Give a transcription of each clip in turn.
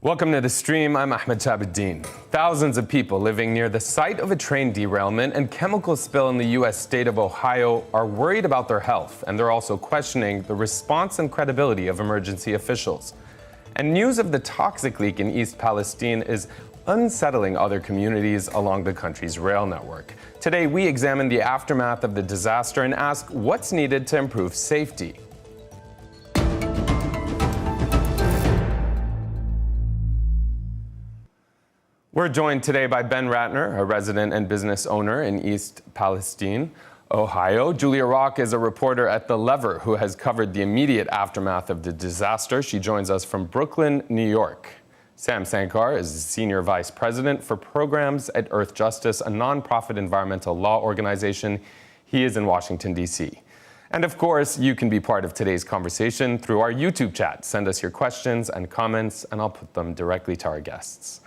Welcome to The Stream. I'm shihab-eldin. Thousands of people living near the site of a train derailment and chemical spill in the U.S. state of Ohio are worried about their health, and they're also questioning the response and credibility of emergency officials. And news of the toxic leak in East Palestine is unsettling other communities along the country's rail network. Today, we examine the aftermath of the disaster and ask what's needed to improve safety. We're joined today by Ben Ratner, a resident and business owner in East Palestine, Ohio. Julia Rock is a reporter at The Lever who has covered the immediate aftermath of the disaster. She joins us from Brooklyn, New York. Sam Sankar is Senior Vice President for Programs at Earth Justice, a nonprofit environmental law organization. He is in Washington, D.C. And of course, you can be part of today's conversation through our YouTube chat. Send us your questions and comments, and I'll put them directly to our guests.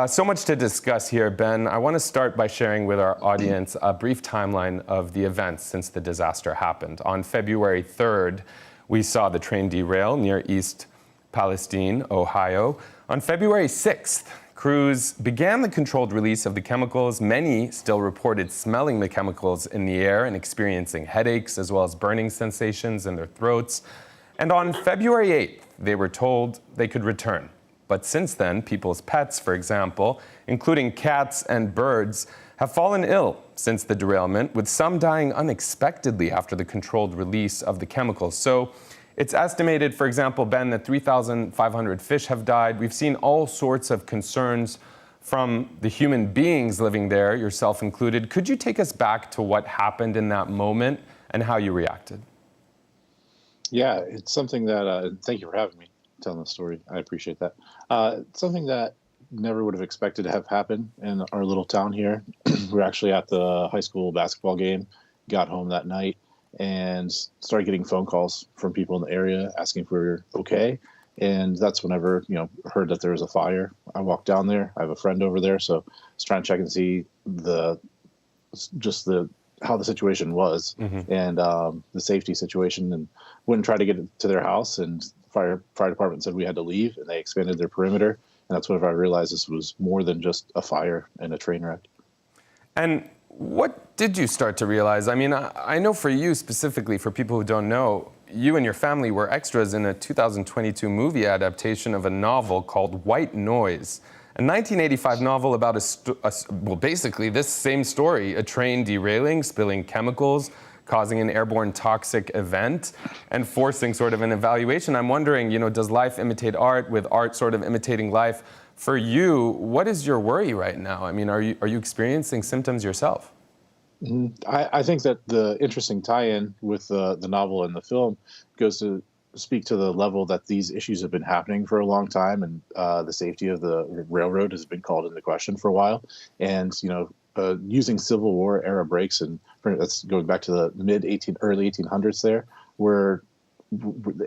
So much to discuss here, Ben. I want to start by sharing with our audience a brief timeline of the events since the disaster happened. On February 3rd, we saw the train derail near East Palestine, Ohio. On February 6th, crews began the controlled release of the chemicals. Many still reported smelling the chemicals in the air and experiencing headaches as well as burning sensations in their throats. And on February 8th, they were told they could return. But since then, people's pets, for example, including cats and birds, have fallen ill since the derailment, with some dying unexpectedly after the controlled release of the chemicals. So it's estimated, for example, Ben, that 3,500 fish have died. We've seen all sorts of concerns from the human beings living there, yourself included. Could you take us back to what happened in that moment and how you reacted? Yeah, it's something that, thank you for having me. Telling the story. I appreciate that. Something that never would have expected to have happen in our little town here. We're actually at the high school basketball game, got home that night, and started getting phone calls from people in the area asking if we were okay. And that's whenever, heard that there was a fire. I walked down there. I have a friend over there, so I was trying to check and see how the situation was and the safety situation, and went and tried to get to their house, and fire department said we had to leave, and they expanded their perimeter. And that's whenever I realized this was more than just a fire and a train wreck. And what did you start to realize? I mean, I know for you specifically, for people who don't know, you and your family were extras in a 2022 movie adaptation of a novel called White Noise, a 1985 novel about basically this same story, a train derailing, spilling chemicals, causing an airborne toxic event, and forcing sort of an evaluation. I'm wondering, does life imitate art, with art sort of imitating life? For you, what is your worry right now? I mean, are you experiencing symptoms yourself? I think that the interesting tie-in with the novel and the film goes to speak to the level that these issues have been happening for a long time, and the safety of the railroad has been called into question for a while. And, using Civil War era brakes, and that's going back to the early 1800s there, where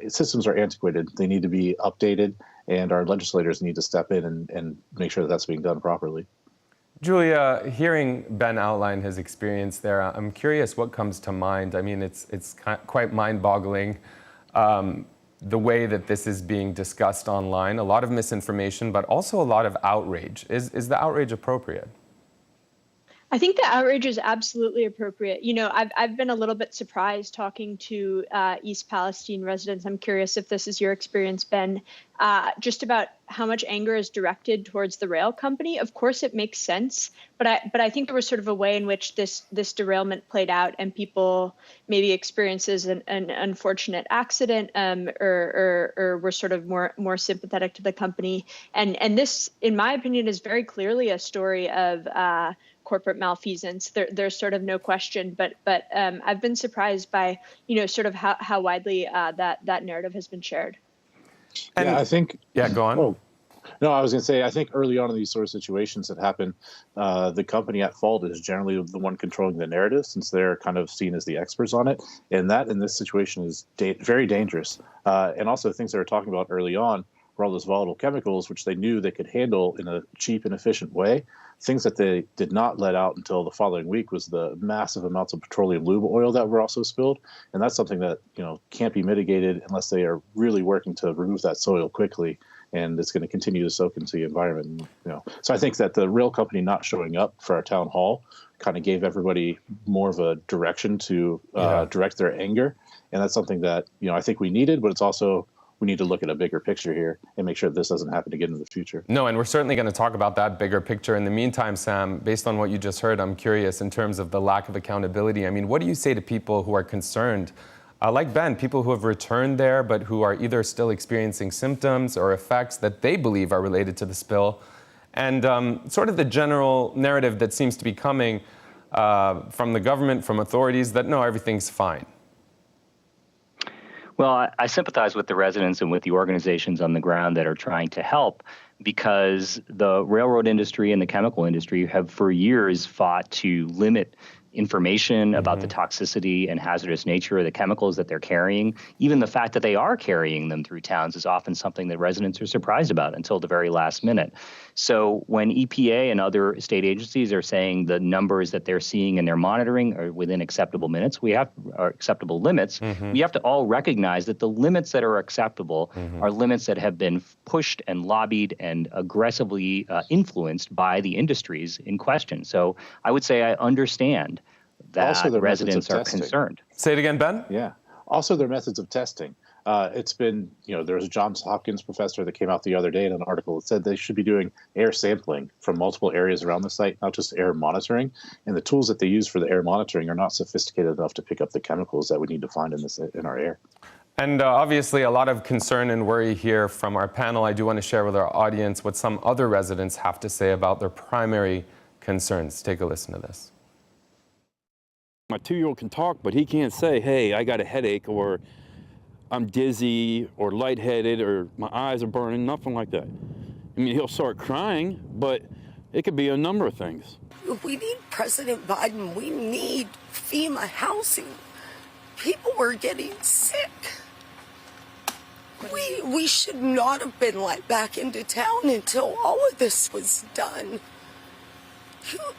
systems are antiquated. They need to be updated, and our legislators need to step in and make sure that that's being done properly. Julia, hearing Ben outline his experience there, I'm curious what comes to mind. I mean, it's quite mind-boggling, the way that this is being discussed online. A lot of misinformation, but also a lot of outrage. Is the outrage appropriate? I think the outrage is absolutely appropriate. I've been a little bit surprised talking to East Palestine residents. I'm curious if this is your experience, Ben, just about how much anger is directed towards the rail company. Of course, it makes sense, but I think there was sort of a way in which this derailment played out, and people maybe experiences an unfortunate accident, or were sort of more sympathetic to the company. And this, in my opinion, is very clearly a story of corporate malfeasance. There's sort of no question, but I've been surprised by sort of how widely that narrative has been shared. And yeah, I think. Yeah, go on. Oh, no, I was going to say, I think early on in these sort of situations that happen, the company at fault is generally the one controlling the narrative, since they're kind of seen as the experts on it. And that in this situation is very dangerous. And also things they were talking about early on were all those volatile chemicals, which they knew they could handle in a cheap and efficient way. Things that they did not let out until the following week was the massive amounts of petroleum lube oil that were also spilled. And that's something that, can't be mitigated unless they are really working to remove that soil quickly. and it's going to continue to soak into the environment. So I think that the rail company not showing up for our town hall kind of gave everybody more of a direction to direct their anger, and that's something that I think we needed, but it's also we need to look at a bigger picture here and make sure that this doesn't happen again in the future. No, and we're certainly going to talk about that bigger picture. In the meantime, Sam, based on what you just heard, I'm curious in terms of the lack of accountability. I mean, what do you say to people who are concerned, like Ben, people who have returned there but who are either still experiencing symptoms or effects that they believe are related to the spill, and sort of the general narrative that seems to be coming from the government, from authorities, that no, everything's fine? Well, I sympathize with the residents and with the organizations on the ground that are trying to help, because the railroad industry and the chemical industry have for years fought to limit information about the toxicity and hazardous nature of the chemicals that they're carrying. Even the fact that they are carrying them through towns is often something that residents are surprised about until the very last minute. So when EPA and other state agencies are saying the numbers that they're seeing and they're monitoring are within acceptable limits, we have to all recognize that the limits that are acceptable are limits that have been pushed and lobbied and aggressively influenced by the industries in question. So I would say I understand that also residents are concerned. Say it again, Ben? Yeah. Also, their methods of testing. It's been, there was a Johns Hopkins professor that came out the other day in an article that said they should be doing air sampling from multiple areas around the site, not just air monitoring. And the tools that they use for the air monitoring are not sophisticated enough to pick up the chemicals that we need to find in our air. And obviously a lot of concern and worry here from our panel. I do want to share with our audience what some other residents have to say about their primary concerns. Take a listen to this. My 2-year-old can talk, but he can't say, hey, I got a headache, or I'm dizzy, or lightheaded, or my eyes are burning, nothing like that. I mean, he'll start crying, but it could be a number of things. We need President Biden. We need FEMA housing. People were getting sick. We should not have been let back into town until all of this was done.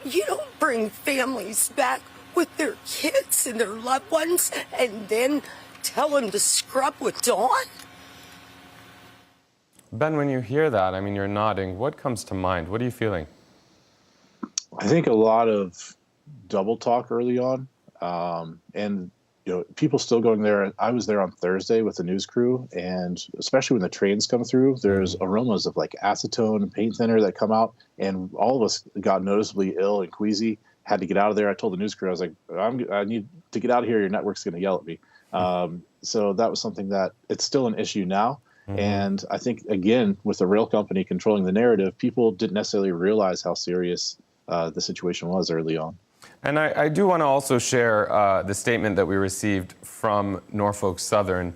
You don't bring families back with their kids and their loved ones and then tell them to scrub with Dawn? Ben, when you hear that, I mean, you're nodding. What comes to mind? What are you feeling? I think a lot of double talk early on, and people still going there. I was there on Thursday with the news crew, and especially when the trains come through, there's aromas of like acetone and paint thinner that come out, and all of us got noticeably ill and queasy. Had to get out of there. I told the news crew, I was like, I need to get out of here. Your network's going to yell at me. So that was something that it's still an issue now. And I think, again, with the rail company controlling the narrative, people didn't necessarily realize how serious the situation was early on. And I do want to also share the statement that we received from Norfolk Southern.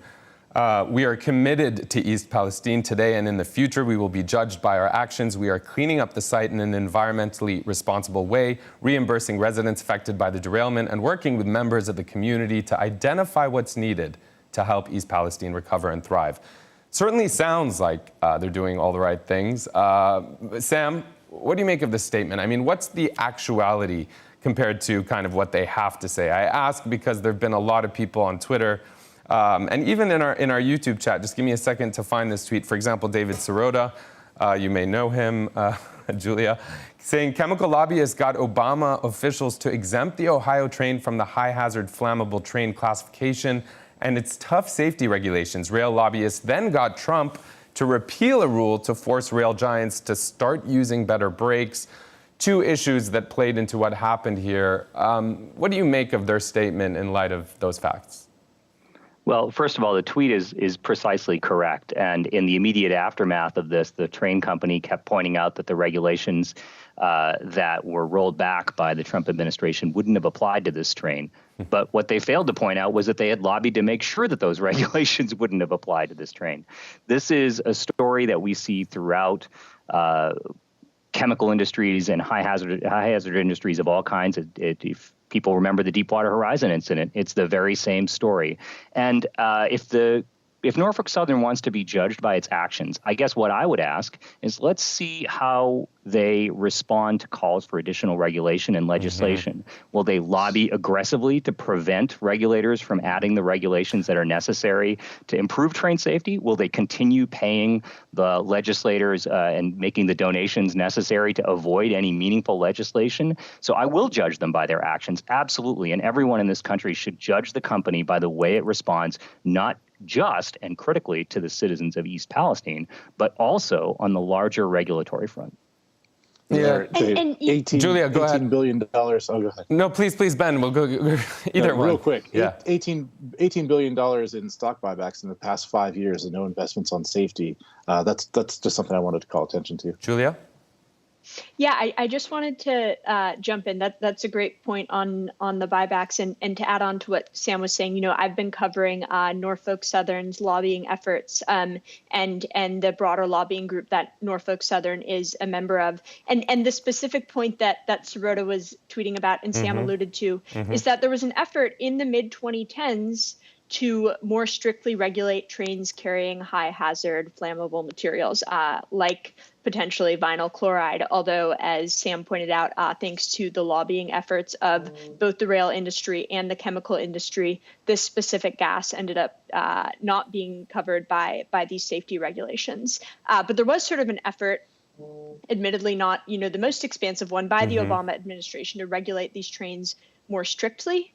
We are committed to East Palestine today and in the future. We will be judged by our actions. We are cleaning up the site in an environmentally responsible way, reimbursing residents affected by the derailment, and working with members of the community to identify what's needed to help East Palestine recover and thrive. Certainly sounds like they're doing all the right things. Sam, what do you make of this statement? I mean, what's the actuality compared to kind of what they have to say? I ask because there have been a lot of people on Twitter and even in our YouTube chat. Just give me a second to find this tweet. For example, David Sirota, you may know him, Julia, saying chemical lobbyists got Obama officials to exempt the Ohio train from the high hazard flammable train classification and its tough safety regulations. Rail lobbyists then got Trump to repeal a rule to force rail giants to start using better brakes. Two issues that played into what happened here. What do you make of their statement in light of those facts? Well, first of all, the tweet is precisely correct. And in the immediate aftermath of this, the train company kept pointing out that the regulations that were rolled back by the Trump administration wouldn't have applied to this train. But what they failed to point out was that they had lobbied to make sure that those regulations wouldn't have applied to this train. This is a story that we see throughout chemical industries and high hazard industries of all kinds. If people remember the Deepwater Horizon incident, it's the very same story. And if the if Norfolk Southern wants to be judged by its actions, I guess what I would ask is let's see how they respond to calls for additional regulation and legislation. Will they lobby aggressively to prevent regulators from adding the regulations that are necessary to improve train safety? Will they continue paying the legislators and making the donations necessary to avoid any meaningful legislation? So I will judge them by their actions, absolutely. And everyone in this country should judge the company by the way it responds, not just and critically to the citizens of East Palestine, but also on the larger regulatory front. Yeah. And Julia, go ahead. $18 billion. Oh, go ahead. No, please, Ben. We'll go either one. Real quick. Yeah. $18 billion in stock buybacks in the past 5 years and no investments on safety. That's just something I wanted to call attention to. Julia? Yeah, I just wanted to jump in. That's a great point on the buybacks, and to add on to what Sam was saying. I've been covering Norfolk Southern's lobbying efforts and the broader lobbying group that Norfolk Southern is a member of. And the specific point that Sirota was tweeting about and Sam alluded to is that there was an effort in the mid-2010s to more strictly regulate trains carrying high hazard flammable materials like potentially vinyl chloride. Although, as Sam pointed out, thanks to the lobbying efforts of both the rail industry and the chemical industry, this specific gas ended up not being covered by these safety regulations. But there was sort of an effort, admittedly not the most expansive one, by the Obama administration to regulate these trains more strictly.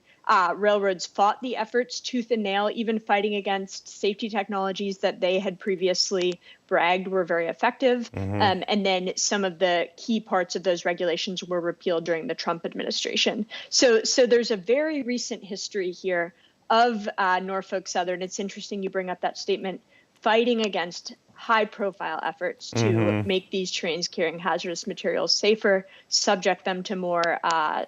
Railroads fought the efforts tooth and nail, even fighting against safety technologies that they had previously bragged were very effective. And then some of the key parts of those regulations were repealed during the Trump administration. So there's a very recent history here of Norfolk Southern. It's interesting you bring up that statement, fighting against high-profile efforts to make these trains carrying hazardous materials safer, subject them to more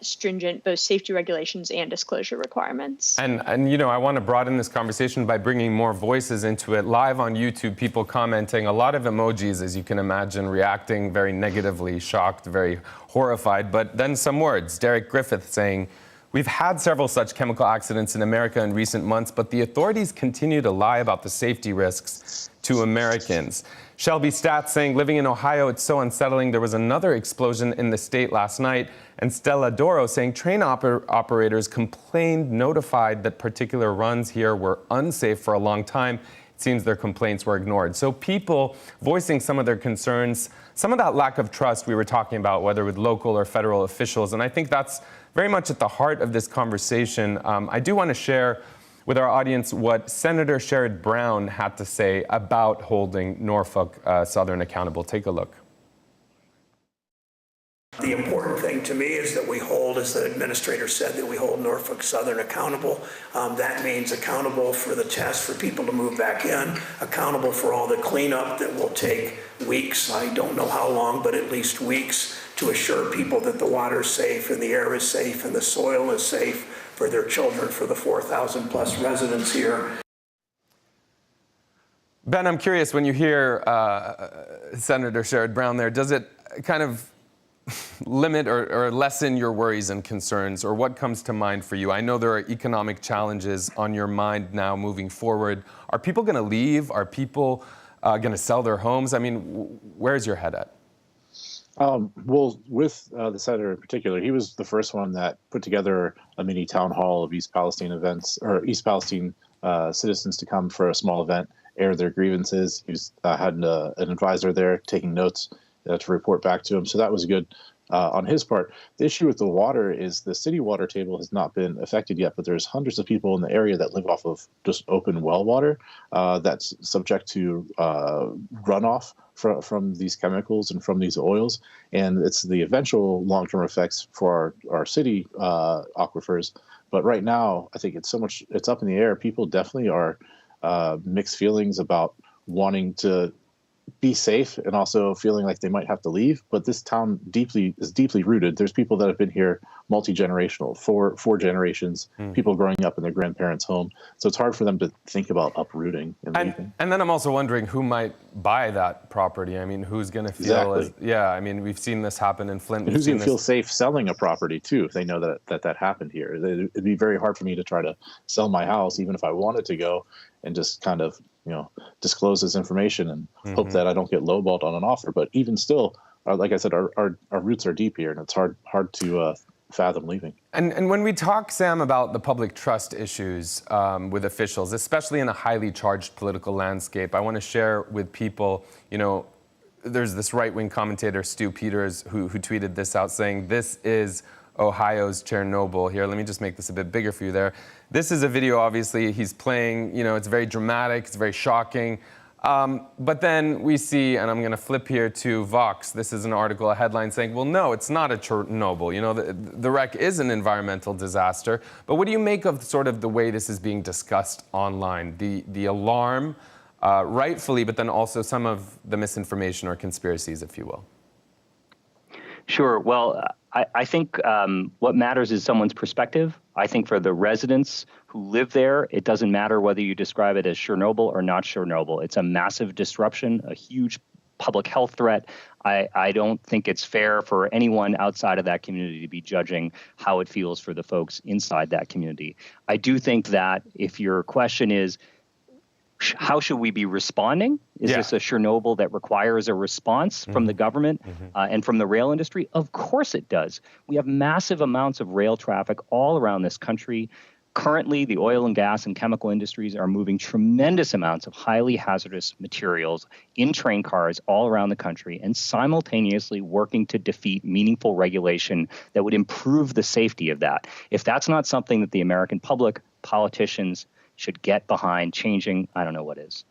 stringent both safety regulations and disclosure requirements. And I want to broaden this conversation by bringing more voices into it. Live on YouTube, people commenting, a lot of emojis, as you can imagine, reacting very negatively, shocked, very horrified, but then some words. Derek Griffith saying, "We've had several such chemical accidents in America in recent months, but the authorities continue to lie about the safety risks to Americans." Shelby Stats saying, "Living in Ohio, it's so unsettling. There was another explosion in the state last night." And Stella Doro saying, "Train operators complained, notified that particular runs here were unsafe for a long time. It seems their complaints were ignored." So people voicing some of their concerns, some of that lack of trust we were talking about, whether with local or federal officials. And I think that's very much at the heart of this conversation. I do want to share with our audience what Senator Sherrod Brown had to say about holding Norfolk Southern accountable. Take a look. The important thing to me is that we hold, as the administrator said, that we hold Norfolk Southern accountable. That means accountable for the test for people to move back in, accountable for all the cleanup that will take weeks. I don't know how long, but at least weeks, to assure people that the water is safe and the air is safe and the soil is safe for their children, for the 4,000 plus residents here. Ben, I'm curious, when you hear Senator Sherrod Brown there, does it kind of limit or lessen your worries and concerns, or what comes to mind for you? I know there are economic challenges on your mind now moving forward. Are people going to leave? Are people going to sell their homes? I mean, where's your head at? Well, with the senator in particular, he was the first one that put together a mini town hall of East Palestine events, or East Palestine citizens to come for a small event, air their grievances. He had an advisor there taking notes to report back to him. So that was good on his part. The issue with the water is the city water table has not been affected yet, but there's hundreds of people in the area that live off of just open well water that's subject to runoff from these chemicals and from these oils. And it's the eventual long-term effects for our city aquifers. But right now, I think it's up in the air. People definitely are mixed feelings about wanting to be safe and also feeling like they might have to leave. But this town is deeply rooted. There's people that have been here multi-generational, four generations, people growing up in their grandparents' home. So it's hard for them to think about uprooting and leaving. And then I'm also wondering who might buy that property. I mean, who's going to feel I mean, we've seen this happen in Flint. And who's going to feel safe selling a property too if they know that happened here? It'd be very hard for me to try to sell my house, even if I wanted to go and just kind of disclose this information and hope that I don't get lowballed on an offer. But even still, like I said, our roots are deep here, and it's hard to fathom leaving. And when we talk, Sam, about the public trust issues with officials, especially in a highly charged political landscape, I want to share with people, there's this right-wing commentator, Stu Peters, who tweeted this out saying, "This is Ohio's Chernobyl." Here, let me just make this a bit bigger for you there. This is a video, obviously, he's playing, it's very dramatic, it's very shocking. But then we see, and I'm going to flip here to Vox. This is an article, a headline saying, well, no, it's not a Chernobyl. The wreck is an environmental disaster. But what do you make of sort of the way this is being discussed online? The alarm, rightfully, but then also some of the misinformation or conspiracies, if you will. Sure. Well, I think what matters is someone's perspective. I think for the residents who live there, it doesn't matter whether you describe it as Chernobyl or not Chernobyl. It's a massive disruption, a huge public health threat. I don't think it's fair for anyone outside of that community to be judging how it feels for the folks inside that community. I do think that if your question is, how should we be responding? Is this a Chernobyl that requires a response from the government and from the rail industry? Of course it does. We have massive amounts of rail traffic all around this country. Currently, the oil and gas and chemical industries are moving tremendous amounts of highly hazardous materials in train cars all around the country and simultaneously working to defeat meaningful regulation that would improve the safety of that. If that's not something that the American public, politicians, should get behind changing, I don't know what is.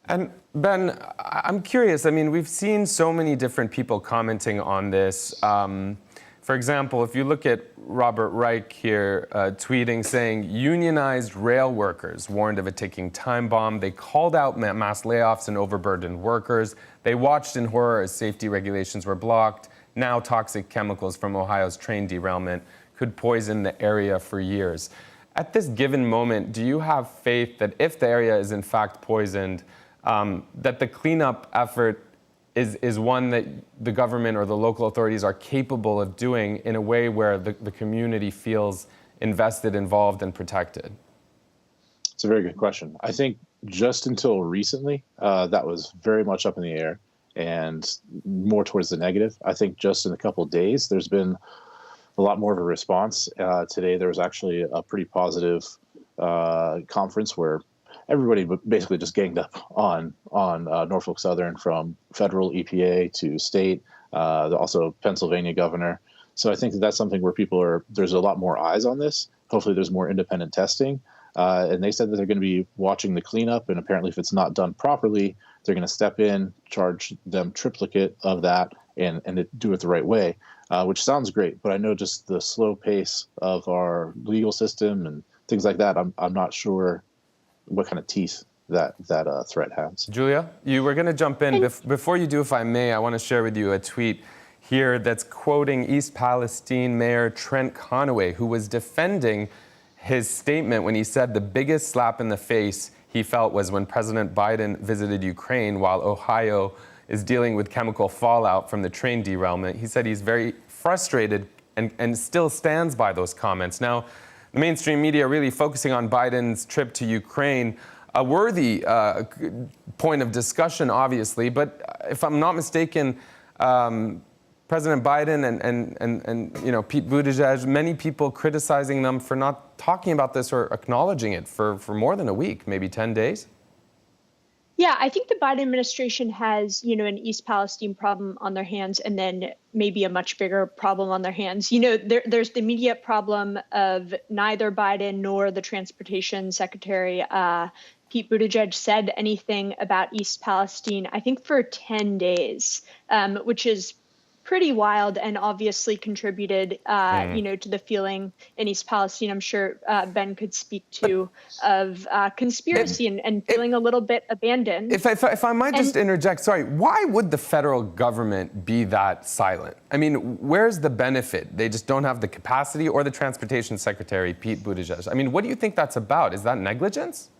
And Ben, I'm curious, we've seen so many different people commenting on this. For example, if you look at Robert Reich here tweeting saying, unionized rail workers warned of a ticking time bomb. They called out mass layoffs and overburdened workers. They watched in horror as safety regulations were blocked. Now toxic chemicals from Ohio's train derailment could poison the area for years. At this given moment, do you have faith that if the area is in fact poisoned, that the cleanup effort is one that the government or the local authorities are capable of doing in a way where the community feels invested, involved, and protected? It's a very good question. I think just until recently, that was very much up in the air and more towards the negative. I think just in a couple of days, there's been a lot more of a response. Today, there was actually a pretty positive conference where everybody basically just ganged up on Norfolk Southern, from federal EPA to state, also Pennsylvania governor. So I think that's something where there's a lot more eyes on this. Hopefully there's more independent testing. And they said that they're going to be watching the cleanup, and apparently if it's not done properly, they're going to step in, charge them triplicate of that, and do it the right way, which sounds great. But I know just the slow pace of our legal system and things like that, I'm not sure what kind of teeth that threat has. Julia, you were going to jump in. Before you do, if I may, I want to share with you a tweet here that's quoting East Palestine Mayor Trent Conaway, who was defending his statement when he said the biggest slap in the face he felt was when President Biden visited Ukraine while Ohio is dealing with chemical fallout from the train derailment. He said he's very frustrated and still stands by those comments. Now, the mainstream media really focusing on Biden's trip to Ukraine, a worthy point of discussion, obviously. But if I'm not mistaken, President Biden and Pete Buttigieg, many people criticizing them for not talking about this or acknowledging it for more than a week, maybe 10 days. Yeah, I think the Biden administration has, an East Palestine problem on their hands, and then maybe a much bigger problem on their hands. There's the immediate problem of neither Biden nor the transportation secretary, Pete Buttigieg, said anything about East Palestine, I think, for 10 days, which is pretty wild and obviously contributed, to the feeling in East Palestine. I'm sure Ben could speak to of conspiracy and feeling a little bit abandoned. If I might just interject, sorry, why would the federal government be that silent? Where's the benefit? They just don't have the capacity, or the transportation secretary, Pete Buttigieg? What do you think that's about? Is that negligence?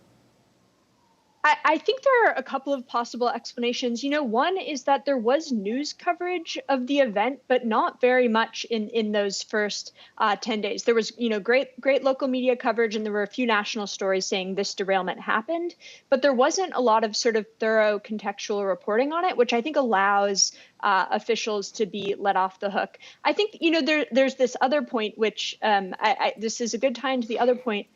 I think there are a couple of possible explanations. One is that there was news coverage of the event, but not very much in those first 10 days. There was, great local media coverage, and there were a few national stories saying this derailment happened, but there wasn't a lot of sort of thorough contextual reporting on it, which I think allows officials to be let off the hook. I think, there's this other point, which this is a good tie into the other point.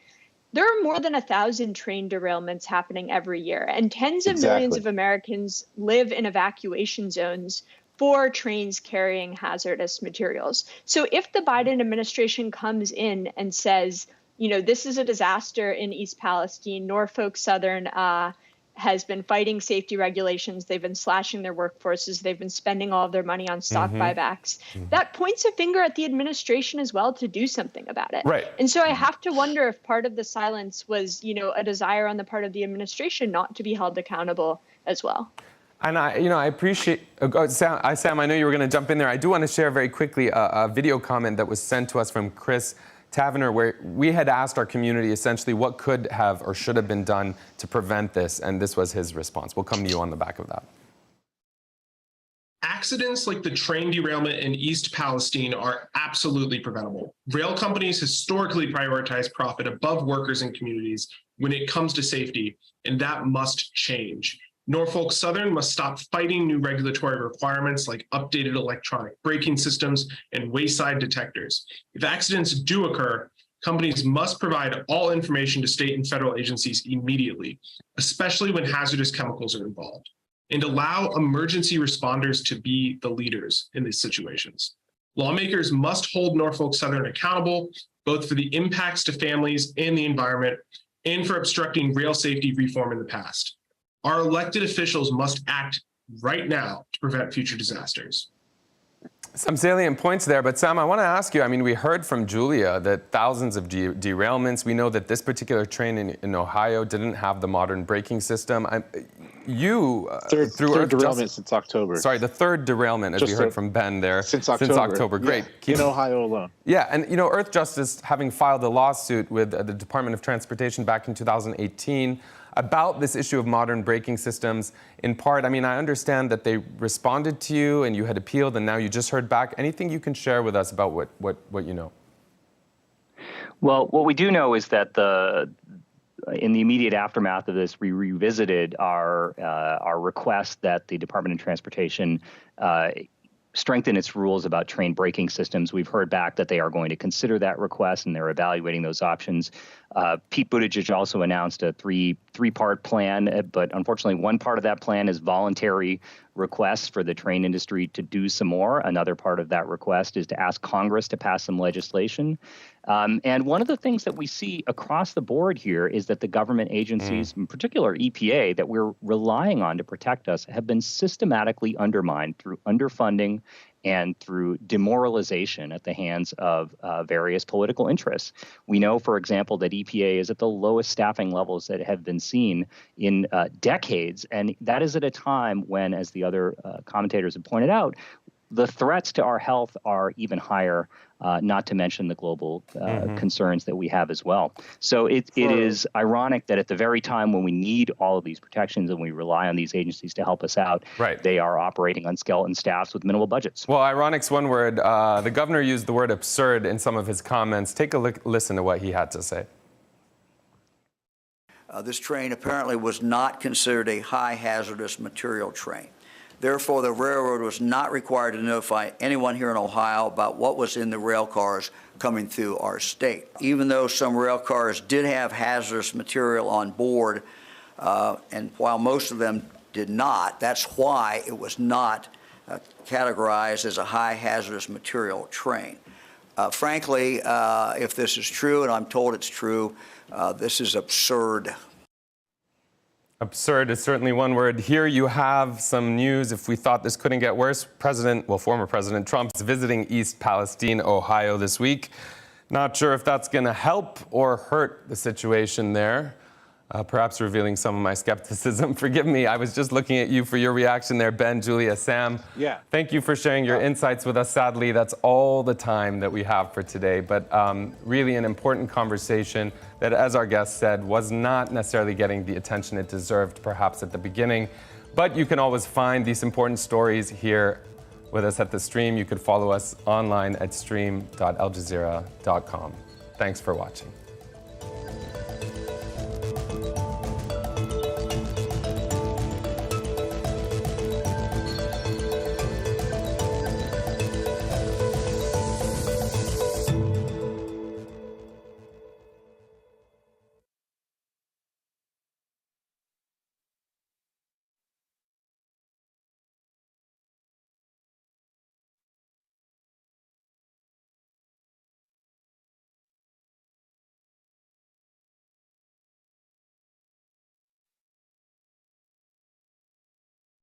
There are more than 1,000 train derailments happening every year, and tens of millions of Americans live in evacuation zones for trains carrying hazardous materials. So if the Biden administration comes in and says, this is a disaster in East Palestine, Norfolk Southern has been fighting safety regulations. They've been slashing their workforces. They've been spending all of their money on stock buybacks. That points a finger at the administration as well to do something about it. Right. And so I have to wonder if part of the silence was, a desire on the part of the administration not to be held accountable as well. And I appreciate, Sam, I know you were going to jump in there. I do want to share very quickly a video comment that was sent to us from Chris Taverner, where we had asked our community essentially what could have or should have been done to prevent this, and this was his response. We'll come to you on the back of that. Accidents like the train derailment in East Palestine are absolutely preventable. Rail companies historically prioritize profit above workers and communities when it comes to safety, and that must change. Norfolk Southern must stop fighting new regulatory requirements like updated electronic braking systems and wayside detectors. If accidents do occur, companies must provide all information to state and federal agencies immediately, especially when hazardous chemicals are involved, and allow emergency responders to be the leaders in these situations. Lawmakers must hold Norfolk Southern accountable, both for the impacts to families and the environment, and for obstructing rail safety reform in the past. Our elected officials must act right now to prevent future disasters. Some salient points there, but Sam, I want to ask you, we heard from Julia that thousands of derailments. We know that this particular train in Ohio didn't have the modern braking system. Third derailment since October. Sorry, the third derailment, as we heard from Ben there. Since October. Great. Yeah, in Ohio alone. Yeah, and Earth Justice, having filed a lawsuit with the Department of Transportation back in 2018 about this issue of modern braking systems, in part, I understand that they responded to you and you had appealed and now you just heard back. Anything you can share with us about what you know? Well, what we do know is that in the immediate aftermath of this, we revisited our request that the Department of Transportation strengthen its rules about train braking systems. We've heard back that they are going to consider that request and they're evaluating those options. Pete Buttigieg also announced a three-part plan, but unfortunately one part of that plan is voluntary requests for the train industry to do some more. Another part of that request is to ask Congress to pass some legislation. And one of the things that we see across the board here is that the government agencies, in particular EPA, that we're relying on to protect us, have been systematically undermined through underfunding and through demoralization at the hands of various political interests. We know, for example, that EPA is at the lowest staffing levels that have been seen in decades, and that is at a time when, as the other commentators have pointed out, the threats to our health are even higher, not to mention the global concerns that we have as well. So it is ironic that at the very time when we need all of these protections and we rely on these agencies to help us out, they are operating on skeleton staffs with minimal budgets. Well, ironic's one word. The governor used the word absurd in some of his comments. Take a listen to what he had to say. This train apparently was not considered a high hazardous material train. Therefore, the railroad was not required to notify anyone here in Ohio about what was in the rail cars coming through our state. Even though some rail cars did have hazardous material on board, and while most of them did not, that's why it was not categorized as a high hazardous material train. Frankly, if this is true, and I'm told it's true, this is absurd. Absurd is certainly one word. Here you have some news. If we thought this couldn't get worse, former President Trump's visiting East Palestine, Ohio this week. Not sure if that's going to help or hurt the situation there. perhaps revealing some of my skepticism. Forgive me, I was just looking at you for your reaction there, Ben, Julia, Sam. Yeah. Thank you for sharing your insights with us. Sadly, that's all the time that we have for today, but really an important conversation that, as our guest said, was not necessarily getting the attention it deserved perhaps at the beginning. But you can always find these important stories here with us at the stream. You could follow us online at stream.aljazeera.com. Thanks for watching.